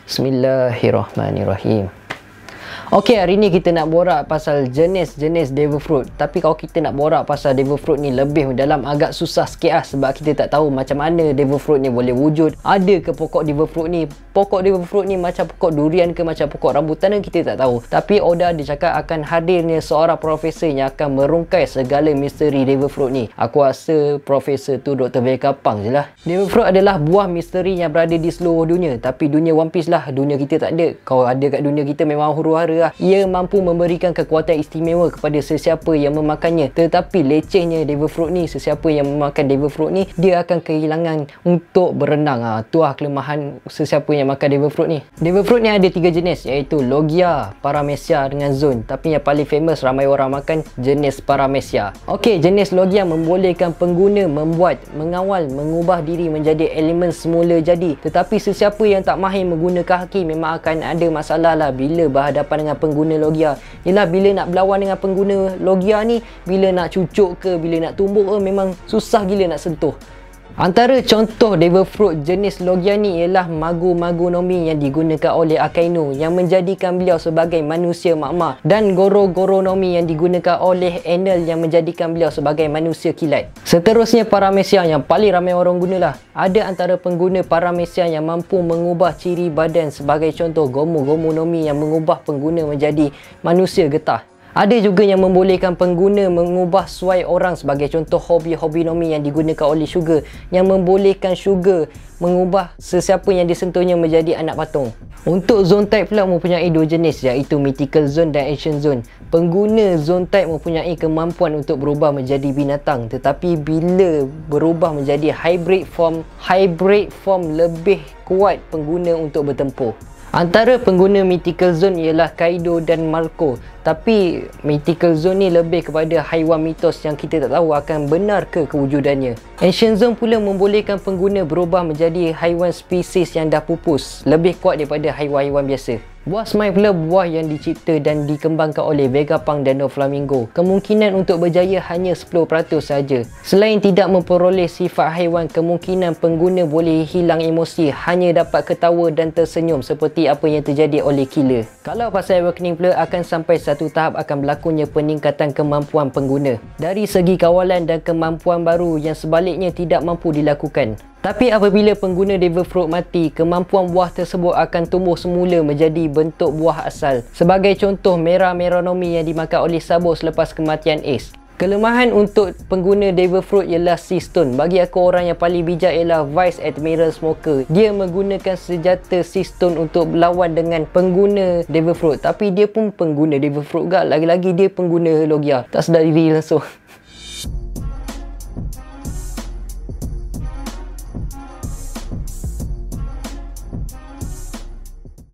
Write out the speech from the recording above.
Bismillahirrahmanirrahim. Okey, hari ni kita nak borak pasal jenis-jenis devil fruit. Tapi kalau kita nak borak pasal devil fruit ni lebih mendalam, agak susah sikit lah. Sebab kita tak tahu macam mana devil fruit ni boleh wujud. Ada ke pokok devil fruit ni? Pokok devil fruit ni macam pokok durian ke macam pokok rambutan ke, kita tak tahu. Tapi Oda dia cakap akan hadirnya seorang profesor yang akan merungkai segala misteri devil fruit ni. Aku rasa profesor tu Dr. Vega Pang je lah. Devil fruit adalah buah misteri yang berada di seluruh dunia. Tapi dunia One Piece lah, dunia kita tak ada. Kalau ada kat dunia kita memang huru-hara lah. Ia mampu memberikan kekuatan istimewa kepada sesiapa yang memakannya. Tetapi lecehnya devil fruit ni, sesiapa yang memakan devil fruit ni, dia akan kehilangan untuk berenang. Tu lah kelemahan sesiapa yang makan devil fruit ni. Devil fruit ni ada 3 jenis, iaitu Logia, Paramecia dengan Zone. Tapi yang paling famous ramai orang makan jenis Paramecia. Okey, jenis Logia membolehkan pengguna membuat, mengawal, mengubah diri menjadi elemen semula jadi. Tetapi sesiapa yang tak mahir menggunakan haki memang akan ada masalah lah bila berhadapan dengan pengguna Logia. Yelah, bila nak berlawan dengan pengguna Logia ni, bila nak cucuk ke, bila nak tumbuk ke, memang susah gila nak sentuh. Antara contoh devil fruit jenis Logia ni ialah Magu-Magu no Mi yang digunakan oleh Akainu, yang menjadikan beliau sebagai manusia magma, dan Goro-Goro no Mi yang digunakan oleh Enel, yang menjadikan beliau sebagai manusia kilat. Seterusnya Paramecia yang paling ramai orang gunalah. Ada antara pengguna Paramecia yang mampu mengubah ciri badan, sebagai contoh Gomu-Gomu no Mi yang mengubah pengguna menjadi manusia getah. Ada juga yang membolehkan pengguna mengubah suai orang, sebagai contoh Hobi-Hobi no Mi yang digunakan oleh Sugar, yang membolehkan Sugar mengubah sesiapa yang disentuhnya menjadi anak patung. Untuk Zone type pula mempunyai 2 jenis, iaitu Mythical Zone dan Ancient Zone. Pengguna Zone type mempunyai kemampuan untuk berubah menjadi binatang, tetapi bila berubah menjadi hybrid form lebih kuat pengguna untuk bertempur. Antara pengguna Mythical Zone ialah Kaido dan Marco. Tapi Mythical Zone ni lebih kepada haiwan mitos yang kita tak tahu akan benar ke kewujudannya. Ancient Zone pula membolehkan pengguna berubah menjadi haiwan spesies yang dah pupus, lebih kuat daripada haiwan-haiwan biasa. Buah Smite pula buah yang dicipta dan dikembangkan oleh Vegapunk dan Doflamingo. Kemungkinan untuk berjaya hanya 10% saja. Selain tidak memperoleh sifat haiwan, kemungkinan pengguna boleh hilang emosi, hanya dapat ketawa dan tersenyum seperti apa yang terjadi oleh Killer. Kalau pasal Awakening pula, akan sampai satu tahap akan berlakunya peningkatan kemampuan pengguna dari segi kawalan dan kemampuan baru yang sebaliknya tidak mampu dilakukan. Tapi apabila pengguna devil fruit mati, kemampuan buah tersebut akan tumbuh semula menjadi bentuk buah asal. Sebagai contoh, Mera no Mi yang dimakan oleh Sabo selepas kematian Ace. Kelemahan untuk pengguna devil fruit ialah Sea Stone. Bagi aku, orang yang paling bijak ialah Vice Admiral Smoker. Dia menggunakan senjata Sea Stone untuk berlawan dengan pengguna devil fruit. Tapi dia pun pengguna devil fruit juga. Lagi-lagi dia pengguna Logia. Tak sedar diri langsung.